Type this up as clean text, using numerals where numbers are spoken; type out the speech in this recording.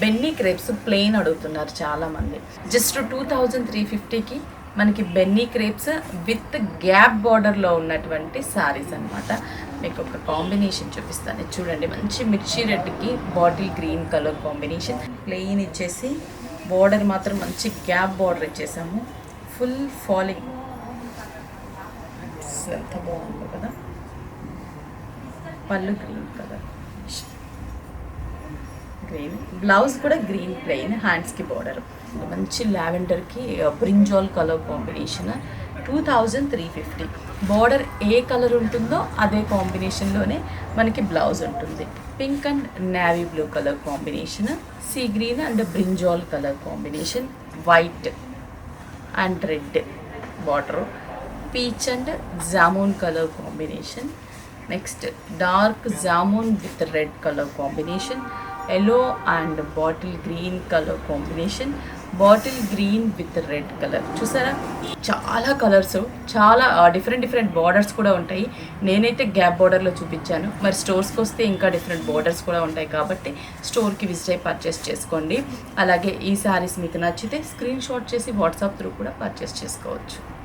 Benny crepes plain అడుగుతున్నారు చాలామంది. Just 2350కి మనకి బెన్నీ క్రేప్స్ విత్ గ్యాప్ బార్డర్లో ఉన్నటువంటి శారీస్ అనమాట. మీకు ఒక కాంబినేషన్ చూపిస్తాను చూడండి. మంచి మిర్చి రెడ్కి bottle green colour combination. Plain ఇచ్చేసి బార్డర్ మాత్రం మంచి గ్యాప్ బార్డర్ ఇచ్చేసాము. ఫుల్ ఫాలింగ్ ఎంత బాగుందో కదా. పళ్ళు గ్రీన్ కలర్, గ్రీన్ బ్లౌజ్ కూడా గ్రీన్ ప్లెయిన్, హ్యాండ్స్కి బార్డర్. మంచి లావెండర్కి బ్రింజాల్ కలర్ కాంబినేషన్. 2350. బార్డర్ ఏ కలర్ ఉంటుందో అదే కాంబినేషన్లోనే మనకి బ్లౌజ్ ఉంటుంది. Pink and navy blue colour combination, sea green and brinjal colour combination, white and red border, peach and jamun colour combination. Next dark jamun with red colour combination, yellow and bottle green colour combination, bottle green with red colour. చూసారా, చాలా colours, చాలా different borders కూడా ఉంటాయి. నేనైతే gap బార్డర్లో చూపించాను. మరి స్టోర్స్కి వస్తే ఇంకా డిఫరెంట్ బార్డర్స్ కూడా ఉంటాయి కాబట్టి స్టోర్కి విజిట్ అయ్యి పర్చేస్ చేసుకోండి. అలాగే ఈ శారీస్ మీకు నచ్చితే స్క్రీన్ షాట్ చేసి వాట్సాప్ త్రూ కూడా పర్చేస్ చేసుకోవచ్చు.